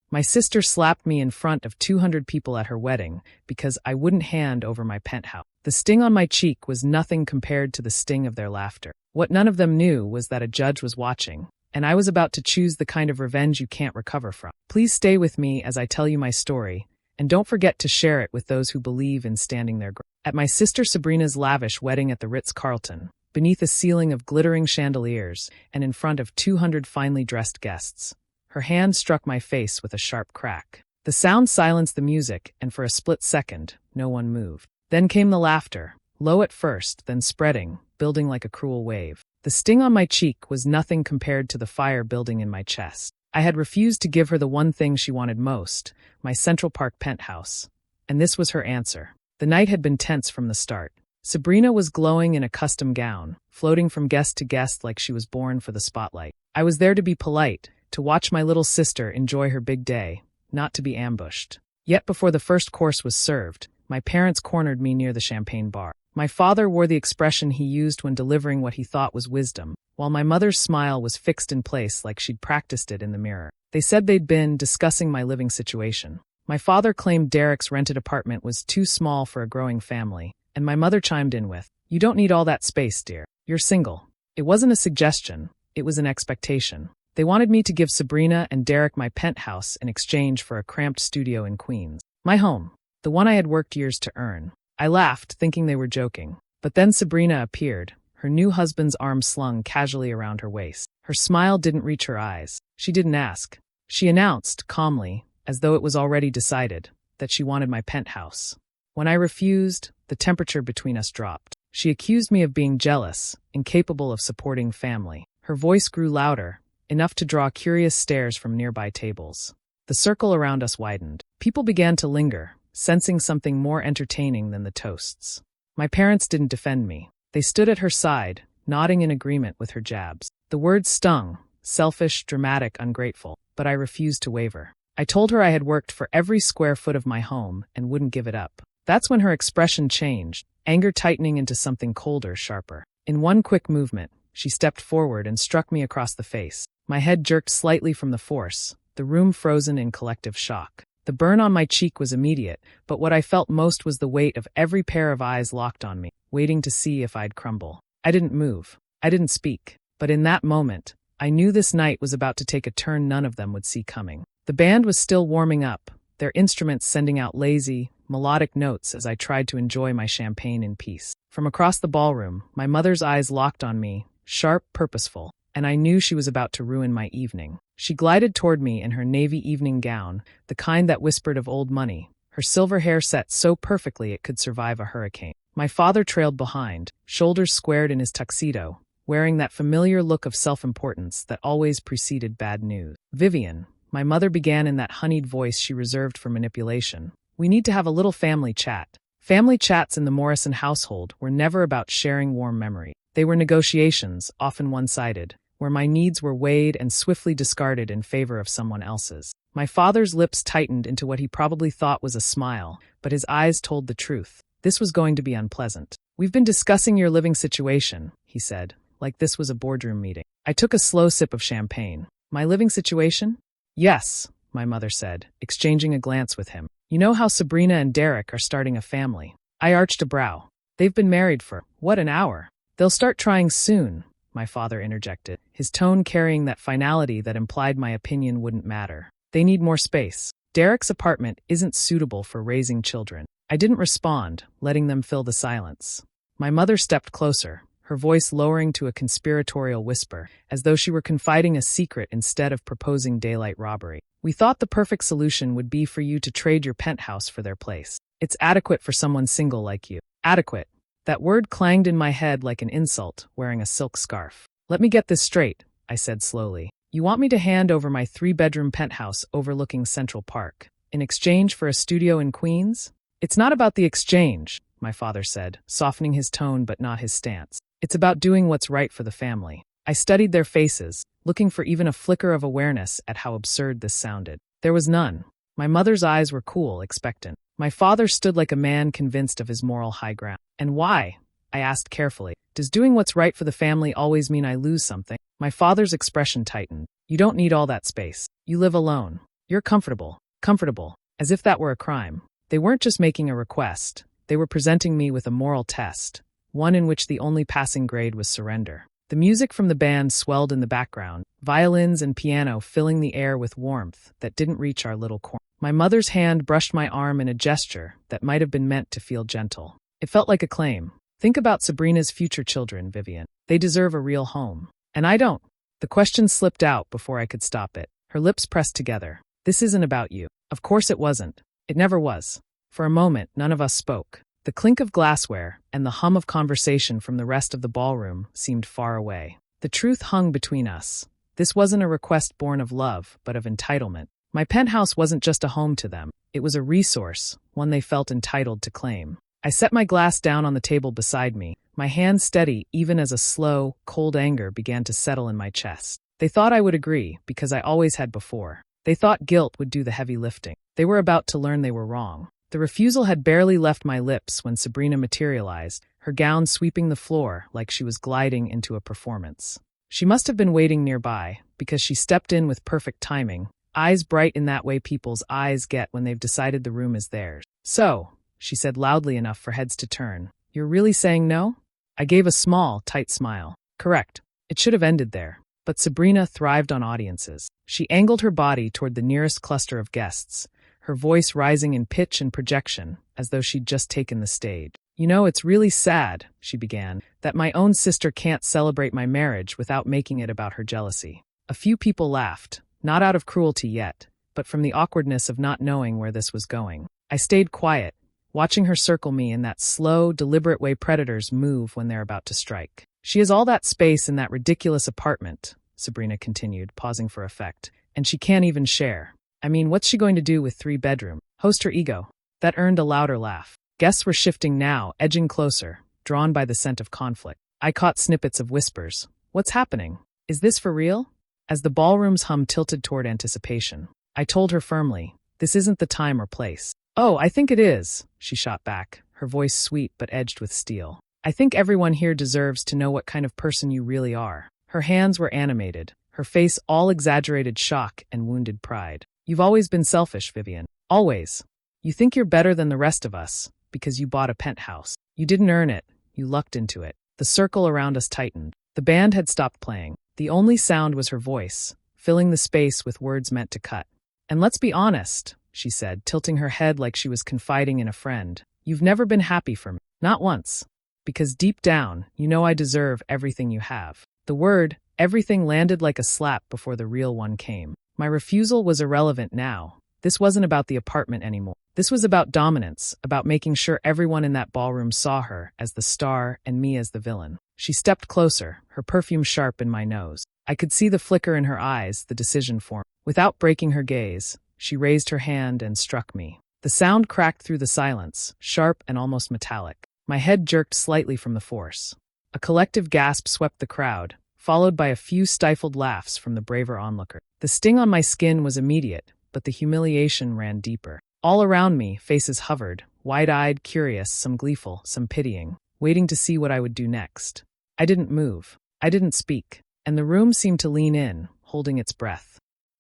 My sister slapped me in front of 200 people at her wedding because I wouldn't hand over my penthouse. The sting on my cheek was nothing compared to the sting of their laughter. What none of them knew was that a judge was watching, and I was about to choose the kind of revenge you can't recover from. Please stay with me as I tell you my story, and don't forget to share it with those who believe in standing their ground. At my sister Sabrina's lavish wedding at the Ritz-Carlton, beneath a ceiling of glittering chandeliers and in front of 200 finely dressed guests, her hand struck my face with a sharp crack. The sound silenced the music, and for a split second, no one moved. Then came the laughter, low at first, then spreading, building like a cruel wave. The sting on my cheek was nothing compared to the fire building in my chest. I had refused to give her the one thing she wanted most, my Central Park penthouse. And this was her answer. The night had been tense from the start. Sabrina was glowing in a custom gown, floating from guest to guest like she was born for the spotlight. I was there to be polite, to watch my little sister enjoy her big day, not to be ambushed. Yet before the first course was served, my parents cornered me near the champagne bar. My father wore the expression he used when delivering what he thought was wisdom, while my mother's smile was fixed in place like she'd practiced it in the mirror. They said they'd been discussing my living situation. My father claimed Derek's rented apartment was too small for a growing family, and my mother chimed in with, "You don't need all that space, dear. You're single." It wasn't a suggestion, it was an expectation. They wanted me to give Sabrina and Derek my penthouse in exchange for a cramped studio in Queens. My home, the one I had worked years to earn. I laughed, thinking they were joking. But then Sabrina appeared, her new husband's arm slung casually around her waist. Her smile didn't reach her eyes. She didn't ask. She announced, calmly, as though it was already decided, that she wanted my penthouse. When I refused, the temperature between us dropped. She accused me of being jealous, incapable of supporting family. Her voice grew louder, enough to draw curious stares from nearby tables. The circle around us widened. People began to linger, sensing something more entertaining than the toasts. My parents didn't defend me. They stood at her side, nodding in agreement with her jabs. The words stung, selfish, dramatic, ungrateful, but I refused to waver. I told her I had worked for every square foot of my home and wouldn't give it up. That's when her expression changed, anger tightening into something colder, sharper. In one quick movement, she stepped forward and struck me across the face. My head jerked slightly from the force, the room frozen in collective shock. The burn on my cheek was immediate, but what I felt most was the weight of every pair of eyes locked on me, waiting to see if I'd crumble. I didn't move. I didn't speak. But in that moment, I knew this night was about to take a turn none of them would see coming. The band was still warming up, their instruments sending out lazy, melodic notes as I tried to enjoy my champagne in peace. From across the ballroom, my mother's eyes locked on me, sharp, purposeful, and I knew she was about to ruin my evening. She glided toward me in her navy evening gown, the kind that whispered of old money, her silver hair set so perfectly it could survive a hurricane. My father trailed behind, shoulders squared in his tuxedo, wearing that familiar look of self-importance that always preceded bad news. "Vivian," my mother began in that honeyed voice she reserved for manipulation, "we need to have a little family chat." Family chats in the Morrison household were never about sharing warm memory. They were negotiations, often one-sided, where my needs were weighed and swiftly discarded in favor of someone else's. My father's lips tightened into what he probably thought was a smile, but his eyes told the truth. This was going to be unpleasant. "We've been discussing your living situation," he said, like this was a boardroom meeting. I took a slow sip of champagne. "My living situation?" "Yes," my mother said, exchanging a glance with him. "You know how Sabrina and Derek are starting a family." I arched a brow. "They've been married for, what, an hour? They'll start trying soon," my father interjected, his tone carrying that finality that implied my opinion wouldn't matter. "They need more space. Derek's apartment isn't suitable for raising children." I didn't respond, letting them fill the silence. My mother stepped closer, her voice lowering to a conspiratorial whisper, as though she were confiding a secret instead of proposing daylight robbery. "We thought the perfect solution would be for you to trade your penthouse for their place. It's adequate for someone single like you." Adequate. That word clanged in my head like an insult, wearing a silk scarf. "Let me get this straight," I said slowly. "You want me to hand over my 3-bedroom penthouse overlooking Central Park, in exchange for a studio in Queens?" "It's not about the exchange," my father said, softening his tone but not his stance. "It's about doing what's right for the family." I studied their faces, looking for even a flicker of awareness at how absurd this sounded. There was none. My mother's eyes were cool, expectant. My father stood like a man convinced of his moral high ground. "And why?" I asked carefully. "Does doing what's right for the family always mean I lose something?" My father's expression tightened. "You don't need all that space. You live alone." You're comfortable. Comfortable. As if that were a crime. They weren't just making a request. They were presenting me with a moral test, one in which the only passing grade was surrender. The music from the band swelled in the background, violins and piano filling the air with warmth that didn't reach our little corner. My mother's hand brushed my arm in a gesture that might have been meant to feel gentle. It felt like a claim. Think about Sabrina's future children, Vivian. They deserve a real home. And I don't. The question slipped out before I could stop it. Her lips pressed together. This isn't about you. Of course it wasn't. It never was. For a moment, none of us spoke. The clink of glassware and the hum of conversation from the rest of the ballroom seemed far away. The truth hung between us. This wasn't a request born of love, but of entitlement. My penthouse wasn't just a home to them. It was a resource, one they felt entitled to claim. I set my glass down on the table beside me, my hand steady even as a slow, cold anger began to settle in my chest. They thought I would agree, because I always had before. They thought guilt would do the heavy lifting. They were about to learn they were wrong. The refusal had barely left my lips when Sabrina materialized, her gown sweeping the floor like she was gliding into a performance. She must have been waiting nearby, because she stepped in with perfect timing, eyes bright in that way people's eyes get when they've decided the room is theirs. So, she said loudly enough for heads to turn, "You're really saying no?" I gave a small, tight smile. Correct. It should have ended there. But Sabrina thrived on audiences. She angled her body toward the nearest cluster of guests, her voice rising in pitch and projection, as though she'd just taken the stage. "You know, it's really sad," she began, "that my own sister can't celebrate my marriage without making it about her jealousy." A few people laughed, not out of cruelty yet, but from the awkwardness of not knowing where this was going. I stayed quiet, watching her circle me in that slow, deliberate way predators move when they're about to strike. "She has all that space in that ridiculous apartment," Sabrina continued, pausing for effect, "and she can't even share. I mean, what's she going to do with 3 bedrooms? Host her ego." That earned a louder laugh. Guests were shifting now, edging closer, drawn by the scent of conflict. I caught snippets of whispers. "What's happening? Is this for real?" As the ballroom's hum tilted toward anticipation, I told her firmly, "This isn't the time or place." "Oh, I think it is," she shot back, her voice sweet but edged with steel. "I think everyone here deserves to know what kind of person you really are." Her hands were animated, her face all exaggerated shock and wounded pride. "You've always been selfish, Vivian. Always. You think you're better than the rest of us, because you bought a penthouse. You didn't earn it, you lucked into it." The circle around us tightened. The band had stopped playing. The only sound was her voice, filling the space with words meant to cut. "And let's be honest," she said, tilting her head like she was confiding in a friend. "You've never been happy for me. Not once. Because deep down, you know I deserve everything you have." The word, everything, landed like a slap before the real one came. My refusal was irrelevant now. This wasn't about the apartment anymore. This was about dominance, about making sure everyone in that ballroom saw her as the star and me as the villain. She stepped closer, her perfume sharp in my nose. I could see the flicker in her eyes, the decision form. Without breaking her gaze, she raised her hand and struck me. The sound cracked through the silence, sharp and almost metallic. My head jerked slightly from the force. A collective gasp swept the crowd, followed by a few stifled laughs from the braver onlooker. The sting on my skin was immediate, but the humiliation ran deeper. All around me, faces hovered, wide-eyed, curious, some gleeful, some pitying, waiting to see what I would do next. I didn't move. I didn't speak. And the room seemed to lean in, holding its breath.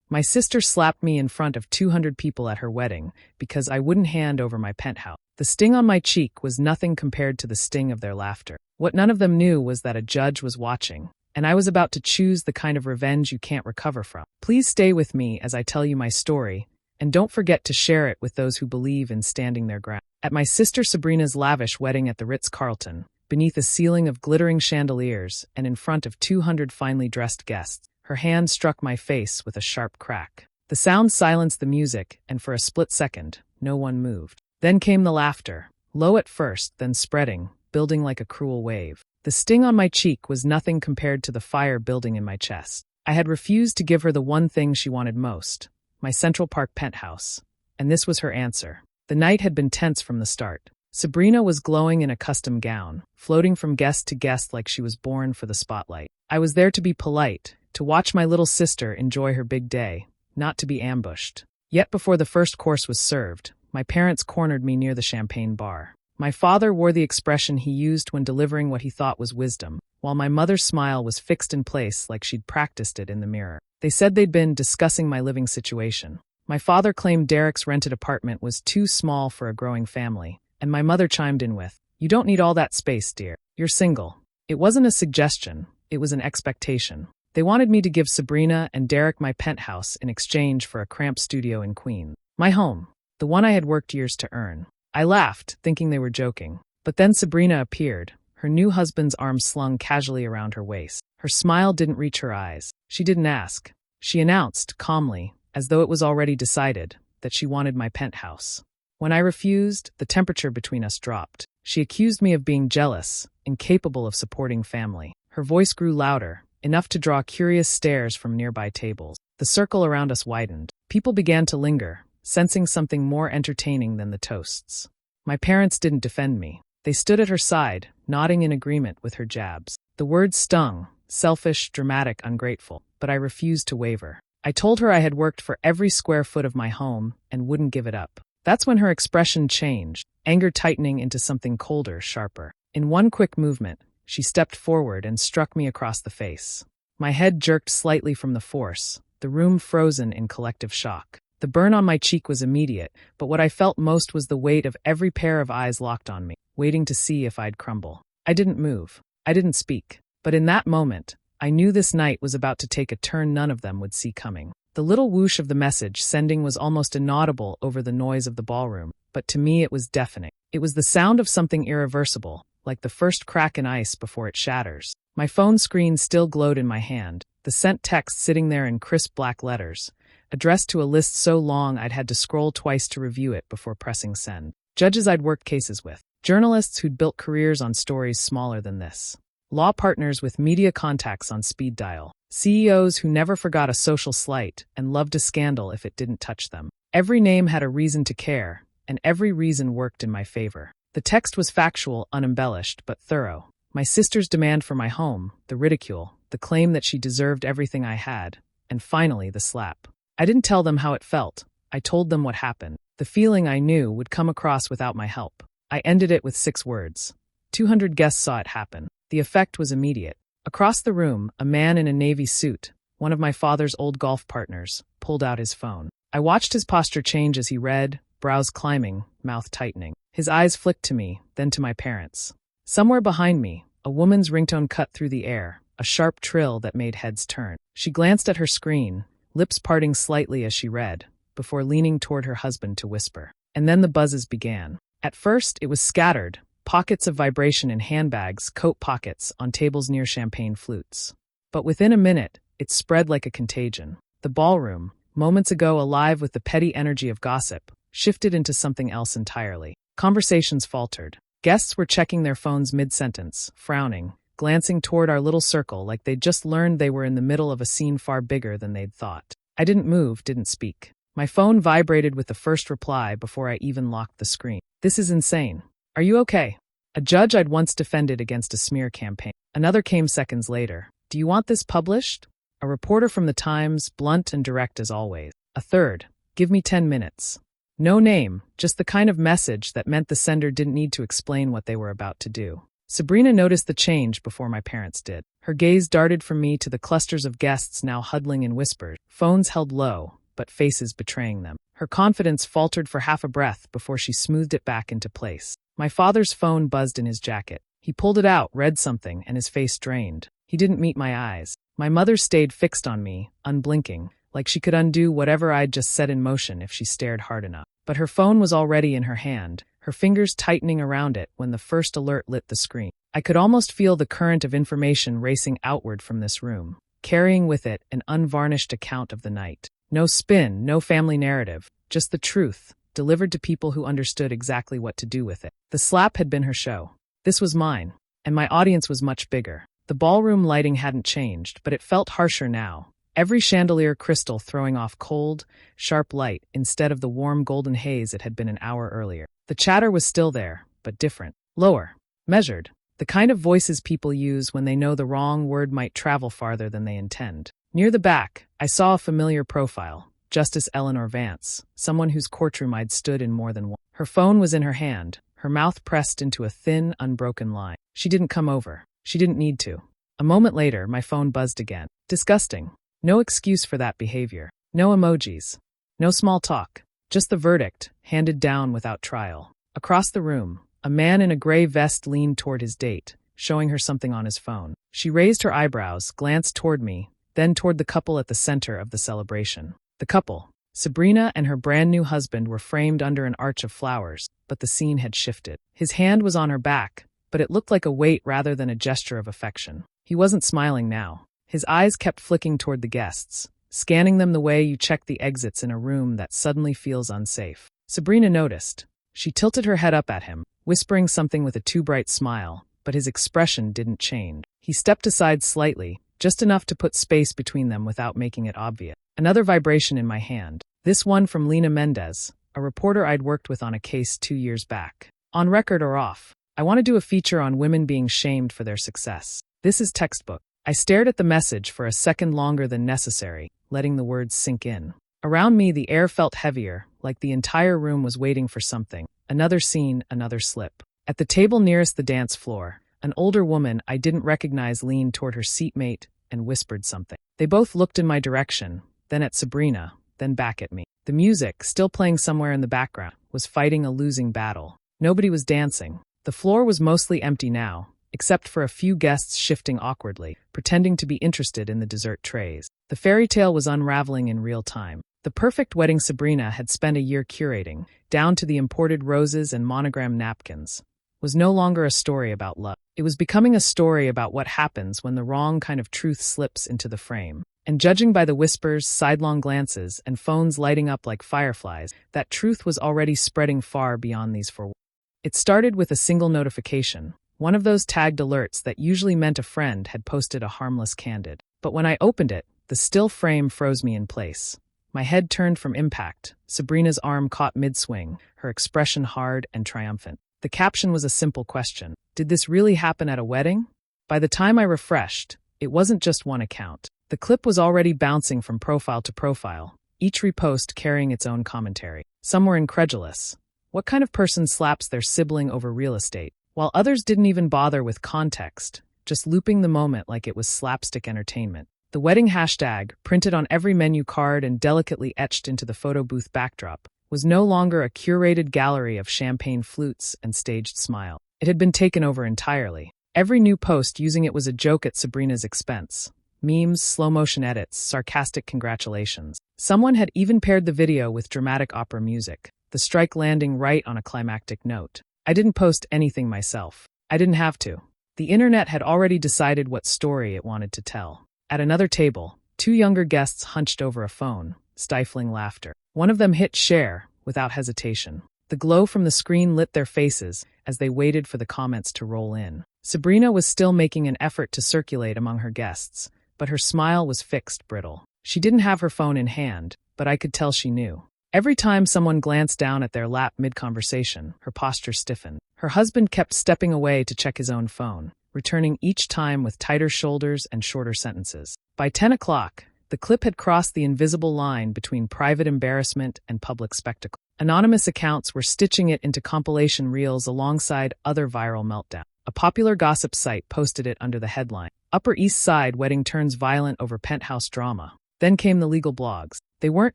My sister slapped me in front of 200 people at her wedding because I wouldn't hand over my penthouse. The sting on my cheek was nothing compared to the sting of their laughter. What none of them knew was that a judge was watching, and I was about to choose the kind of revenge you can't recover from. Please stay with me as I tell you my story, and don't forget to share it with those who believe in standing their ground. At my sister Sabrina's lavish wedding at the Ritz-Carlton, beneath a ceiling of glittering chandeliers and in front of 200 finely dressed guests, her hand struck my face with a sharp crack. The sound silenced the music, and for a split second, no one moved. Then came the laughter, low at first, then spreading, building like a cruel wave. The sting on my cheek was nothing compared to the fire building in my chest. I had refused to give her the one thing she wanted most, my Central Park penthouse, and this was her answer. The night had been tense from the start. Sabrina was glowing in a custom gown, floating from guest to guest like she was born for the spotlight. I was there to be polite, to watch my little sister enjoy her big day, not to be ambushed. Yet before the first course was served, my parents cornered me near the champagne bar. My father wore the expression he used when delivering what he thought was wisdom, while my mother's smile was fixed in place like she'd practiced it in the mirror. They said they'd been discussing my living situation. My father claimed Derek's rented apartment was too small for a growing family, and my mother chimed in with, "You don't need all that space, dear. You're single." It wasn't a suggestion, it was an expectation. They wanted me to give Sabrina and Derek my penthouse in exchange for a cramped studio in Queens. My home, the one I had worked years to earn. I laughed, thinking they were joking. But then Sabrina appeared, her new husband's arm slung casually around her waist. Her smile didn't reach her eyes. She didn't ask. She announced, calmly, as though it was already decided, that she wanted my penthouse. When I refused, the temperature between us dropped. She accused me of being jealous, incapable of supporting family. Her voice grew louder, enough to draw curious stares from nearby tables. The circle around us widened. People began to linger, sensing something more entertaining than the toasts. My parents didn't defend me. They stood at her side, nodding in agreement with her jabs. The words stung, selfish, dramatic, ungrateful, but I refused to waver. I told her I had worked for every square foot of my home and wouldn't give it up. That's when her expression changed, anger tightening into something colder, sharper. In one quick movement, she stepped forward and struck me across the face. My head jerked slightly from the force, the room frozen in collective shock. The burn on my cheek was immediate, but what I felt most was the weight of every pair of eyes locked on me, waiting to see if I'd crumble. I didn't move. I didn't speak. But in that moment, I knew this night was about to take a turn none of them would see coming. The little whoosh of the message sending was almost inaudible over the noise of the ballroom, but to me it was deafening. It was the sound of something irreversible, like the first crack in ice before it shatters. My phone screen still glowed in my hand, the sent text sitting there in crisp black letters, addressed to a list so long I'd had to scroll twice to review it before pressing send. Judges I'd worked cases with, journalists who'd built careers on stories smaller than this, law partners with media contacts on speed dial, CEOs who never forgot a social slight and loved a scandal if it didn't touch them. Every name had a reason to care, and every reason worked in my favor. The text was factual, unembellished, but thorough. My sister's demand for my home, the ridicule, the claim that she deserved everything I had, and finally the slap. I didn't tell them how it felt. I told them what happened. The feeling I knew would come across without my help. I ended it with 6 words. 200 guests saw it happen. The effect was immediate. Across the room, a man in a navy suit, one of my father's old golf partners, pulled out his phone. I watched his posture change as he read, brows climbing, mouth tightening. His eyes flicked to me, then to my parents. Somewhere behind me, a woman's ringtone cut through the air, a sharp trill that made heads turn. She glanced at her screen, lips parting slightly as she read, before leaning toward her husband to whisper. And then the buzzes began. At first, it was scattered, pockets of vibration in handbags, coat pockets, on tables near champagne flutes. But within a minute, it spread like a contagion. The ballroom, moments ago alive with the petty energy of gossip, shifted into something else entirely. Conversations faltered. Guests were checking their phones mid-sentence, frowning, glancing toward our little circle like they'd just learned they were in the middle of a scene far bigger than they'd thought. I didn't move, didn't speak. My phone vibrated with the first reply before I even locked the screen. "This is insane. Are you okay?" A judge I'd once defended against a smear campaign. Another came seconds later. "Do you want this published?" A reporter from the Times, blunt and direct as always. A third. "Give me 10 minutes. No name, just the kind of message that meant the sender didn't need to explain what they were about to do. Sabrina noticed the change before my parents did. Her gaze darted from me to the clusters of guests now huddling in whispers, phones held low, but faces betraying them. Her confidence faltered for half a breath before she smoothed it back into place. My father's phone buzzed in his jacket. He pulled it out, read something, and his face drained. He didn't meet my eyes. My mother stayed fixed on me, unblinking, like she could undo whatever I'd just set in motion if she stared hard enough. But her phone was already in her hand, her fingers tightening around it when the first alert lit the screen. I could almost feel the current of information racing outward from this room, carrying with it an unvarnished account of the night. No spin, no family narrative, just the truth, delivered to people who understood exactly what to do with it. The slap had been her show. This was mine, and my audience was much bigger. The ballroom lighting hadn't changed, but it felt harsher now. Every chandelier crystal throwing off cold, sharp light instead of the warm golden haze it had been an hour earlier. The chatter was still there, but different. Lower. Measured. The kind of voices people use when they know the wrong word might travel farther than they intend. Near the back, I saw a familiar profile. Justice Eleanor Vance, someone whose courtroom I'd stood in more than one. Her phone was in her hand, her mouth pressed into a thin, unbroken line. She didn't come over. She didn't need to. A moment later, my phone buzzed again. Disgusting. No excuse for that behavior. No emojis. No small talk. Just the verdict, handed down without trial. Across the room, a man in a gray vest leaned toward his date, showing her something on his phone. She raised her eyebrows, glanced toward me, then toward the couple at the center of the celebration. The couple, Sabrina and her brand new husband, were framed under an arch of flowers, but the scene had shifted. His hand was on her back, but it looked like a weight rather than a gesture of affection. He wasn't smiling now. His eyes kept flicking toward the guests, scanning them the way you check the exits in a room that suddenly feels unsafe. Sabrina noticed. She tilted her head up at him, whispering something with a too bright smile, but his expression didn't change. He stepped aside slightly, just enough to put space between them without making it obvious. Another vibration in my hand. This one from Lena Mendez, a reporter I'd worked with on a case 2 years back. On record or off, I want to do a feature on women being shamed for their success. This is textbook. I stared at the message for a second longer than necessary, letting the words sink in. Around me, the air felt heavier, like the entire room was waiting for something. Another scene, another slip. At the table nearest the dance floor, an older woman I didn't recognize leaned toward her seatmate and whispered something. They both looked in my direction, then at Sabrina, then back at me. The music, still playing somewhere in the background, was fighting a losing battle. Nobody was dancing. The floor was mostly empty now, except for a few guests shifting awkwardly, pretending to be interested in the dessert trays. The fairy tale was unraveling in real time. The perfect wedding Sabrina had spent a year curating, down to the imported roses and monogram napkins, was no longer a story about love. It was becoming a story about what happens when the wrong kind of truth slips into the frame. And judging by the whispers, sidelong glances, and phones lighting up like fireflies, that truth was already spreading far beyond these four walls. It started with a single notification, one of those tagged alerts that usually meant a friend had posted a harmless candid. But when I opened it, the still frame froze me in place. My head turned from impact. Sabrina's arm caught mid-swing, her expression hard and triumphant. The caption was a simple question. Did this really happen at a wedding? By the time I refreshed, it wasn't just one account. The clip was already bouncing from profile to profile, each repost carrying its own commentary. Some were incredulous. What kind of person slaps their sibling over real estate? While others didn't even bother with context, just looping the moment like it was slapstick entertainment. The wedding hashtag, printed on every menu card and delicately etched into the photo booth backdrop, was no longer a curated gallery of champagne flutes and staged smile. It had been taken over entirely. Every new post using it was a joke at Sabrina's expense. Memes, slow-motion edits, sarcastic congratulations. Someone had even paired the video with dramatic opera music, the strike landing right on a climactic note. I didn't post anything myself. I didn't have to. The internet had already decided what story it wanted to tell. At another table, 2 younger guests hunched over a phone, stifling laughter. One of them hit share, without hesitation. The glow from the screen lit their faces as they waited for the comments to roll in. Sabrina was still making an effort to circulate among her guests, but her smile was fixed, brittle. She didn't have her phone in hand, but I could tell she knew. Every time someone glanced down at their lap mid-conversation, her posture stiffened. Her husband kept stepping away to check his own phone, returning each time with tighter shoulders and shorter sentences. By 10 o'clock, the clip had crossed the invisible line between private embarrassment and public spectacle. Anonymous accounts were stitching it into compilation reels alongside other viral meltdowns. A popular gossip site posted it under the headline, "Upper East Side Wedding Turns Violent Over Penthouse Drama." Then came the legal blogs. They weren't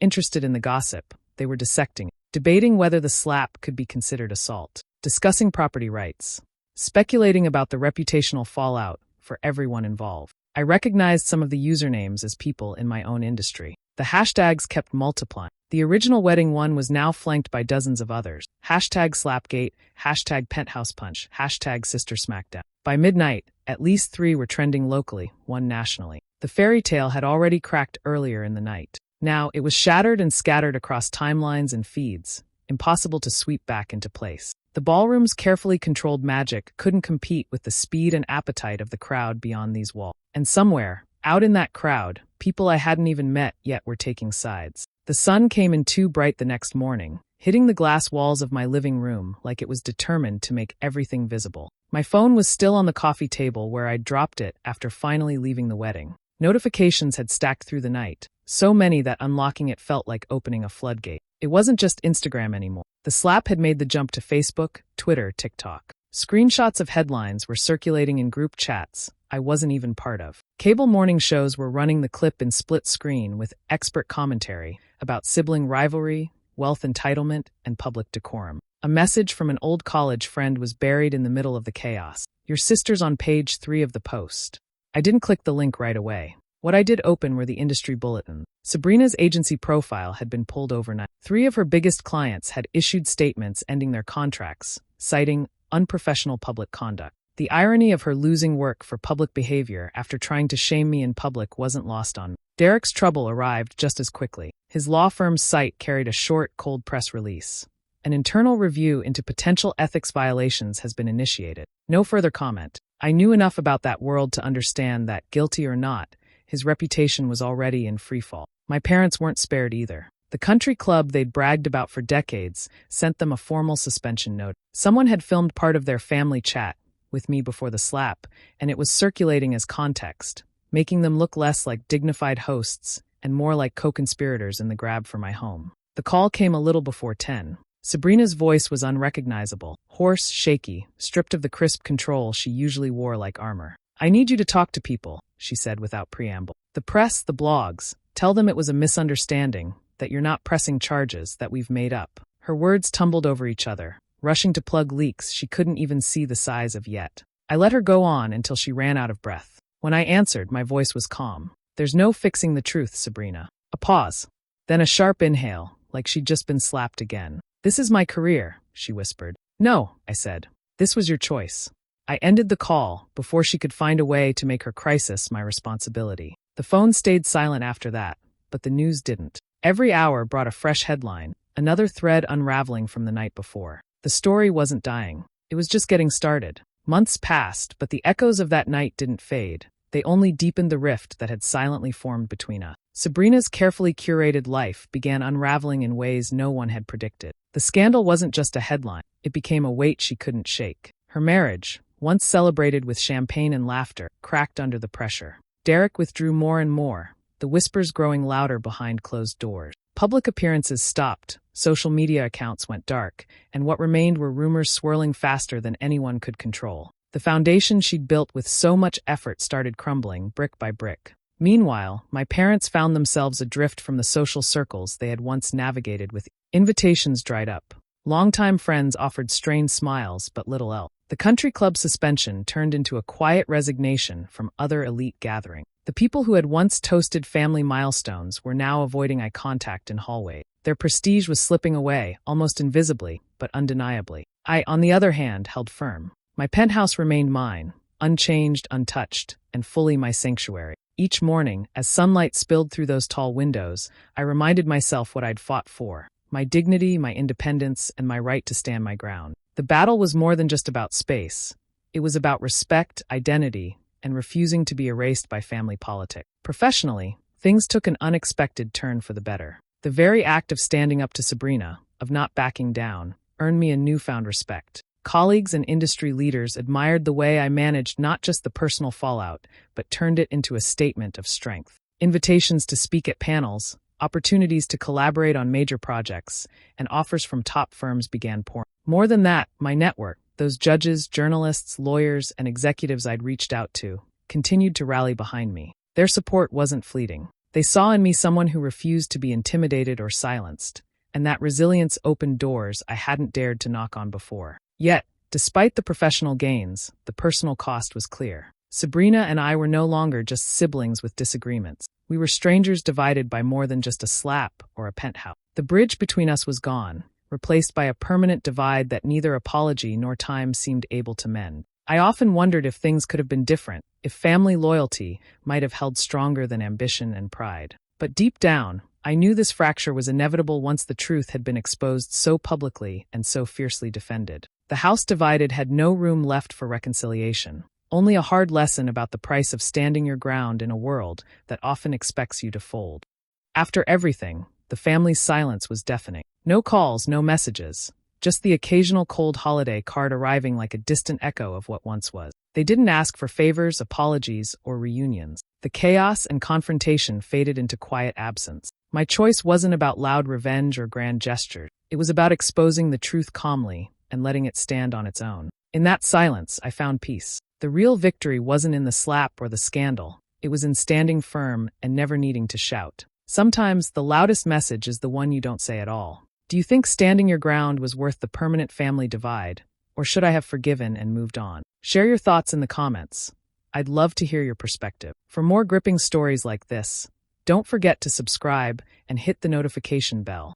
interested in the gossip. They were dissecting it, debating whether the slap could be considered assault, discussing property rights, speculating about the reputational fallout for everyone involved. I recognized some of the usernames as people in my own industry. The hashtags kept multiplying. The original wedding one was now flanked by dozens of others. Hashtag Slapgate, hashtag Penthouse Punch, hashtag Sister Smackdown. By midnight, at least 3 were trending locally, 1 nationally. The fairy tale had already cracked earlier in the night. Now it was shattered and scattered across timelines and feeds, impossible to sweep back into place. The ballroom's carefully controlled magic couldn't compete with the speed and appetite of the crowd beyond these walls. And somewhere, out in that crowd, people I hadn't even met yet were taking sides. The sun came in too bright the next morning, hitting the glass walls of my living room like it was determined to make everything visible. My phone was still on the coffee table where I'd dropped it after finally leaving the wedding. Notifications had stacked through the night, so many that unlocking it felt like opening a floodgate. It wasn't just Instagram anymore. The slap had made the jump to Facebook, Twitter, TikTok. Screenshots of headlines were circulating in group chats I wasn't even part of. Cable morning shows were running the clip in split screen with expert commentary about sibling rivalry, wealth entitlement, and public decorum. A message from an old college friend was buried in the middle of the chaos. Your sister's on page 3 of the post. I didn't click the link right away. What I did open were the industry bulletins. Sabrina's agency profile had been pulled overnight. 3 of her biggest clients had issued statements ending their contracts, citing unprofessional public conduct. The irony of her losing work for public behavior after trying to shame me in public wasn't lost on me. Derek's trouble arrived just as quickly. His law firm's site carried a short, cold press release. An internal review into potential ethics violations has been initiated. No further comment. I knew enough about that world to understand that, guilty or not, his reputation was already in freefall. My parents weren't spared either. The country club they'd bragged about for decades sent them a formal suspension note. Someone had filmed part of their family chat with me before the slap, and it was circulating as context, making them look less like dignified hosts and more like co-conspirators in the grab for my home. The call came a little before 10. Sabrina's voice was unrecognizable, hoarse, shaky, stripped of the crisp control she usually wore like armor. I need you to talk to people, she said without preamble. The press, the blogs, tell them it was a misunderstanding, that you're not pressing charges that we've made up. Her words tumbled over each other, rushing to plug leaks she couldn't even see the size of yet. I let her go on until she ran out of breath. When I answered, my voice was calm. There's no fixing the truth, Sabrina. A pause. Then a sharp inhale, like she'd just been slapped again. This is my career, she whispered. No, I said. This was your choice. I ended the call before she could find a way to make her crisis my responsibility. The phone stayed silent after that, but the news didn't. Every hour brought a fresh headline, another thread unraveling from the night before. The story wasn't dying. It was just getting started. Months passed, but the echoes of that night didn't fade. They only deepened the rift that had silently formed between us. Sabrina's carefully curated life began unraveling in ways no one had predicted. The scandal wasn't just a headline. It became a weight she couldn't shake. Her marriage, once celebrated with champagne and laughter, cracked under the pressure. Derek withdrew more and more, the whispers growing louder behind closed doors. Public appearances stopped, social media accounts went dark, and what remained were rumors swirling faster than anyone could control. The foundation she'd built with so much effort started crumbling, brick by brick. Meanwhile, my parents found themselves adrift from the social circles they had once navigated with. Invitations dried up. Longtime friends offered strained smiles, but little else. The country club suspension turned into a quiet resignation from other elite gatherings. The people who had once toasted family milestones were now avoiding eye contact in hallways. Their prestige was slipping away, almost invisibly, but undeniably. I, on the other hand, held firm. My penthouse remained mine, unchanged, untouched, and fully my sanctuary. Each morning, as sunlight spilled through those tall windows, I reminded myself what I'd fought for: my dignity, my independence, and my right to stand my ground. The battle was more than just about space. It was about respect, identity, and refusing to be erased by family politics. Professionally, things took an unexpected turn for the better. The very act of standing up to Sabrina, of not backing down, earned me a newfound respect. Colleagues and industry leaders admired the way I managed not just the personal fallout, but turned it into a statement of strength. Invitations to speak at panels, opportunities to collaborate on major projects, and offers from top firms began pouring. More than that, my network, those judges, journalists, lawyers, and executives I'd reached out to, continued to rally behind me. Their support wasn't fleeting. They saw in me someone who refused to be intimidated or silenced, and that resilience opened doors I hadn't dared to knock on before. Yet, despite the professional gains, the personal cost was clear. Sabrina and I were no longer just siblings with disagreements. We were strangers divided by more than just a slap or a penthouse. The bridge between us was gone, replaced by a permanent divide that neither apology nor time seemed able to mend. I often wondered if things could have been different, if family loyalty might have held stronger than ambition and pride. But deep down, I knew this fracture was inevitable once the truth had been exposed so publicly and so fiercely defended. The house divided had no room left for reconciliation, only a hard lesson about the price of standing your ground in a world that often expects you to fold. After everything, the family's silence was deafening. No calls, no messages, just the occasional cold holiday card arriving like a distant echo of what once was. They didn't ask for favors, apologies, or reunions. The chaos and confrontation faded into quiet absence. My choice wasn't about loud revenge or grand gestures. It was about exposing the truth calmly and letting it stand on its own. In that silence, I found peace. The real victory wasn't in the slap or the scandal. It was in standing firm and never needing to shout. Sometimes the loudest message is the one you don't say at all. Do you think standing your ground was worth the permanent family divide, or should I have forgiven and moved on? Share your thoughts in the comments. I'd love to hear your perspective. For more gripping stories like this, don't forget to subscribe and hit the notification bell.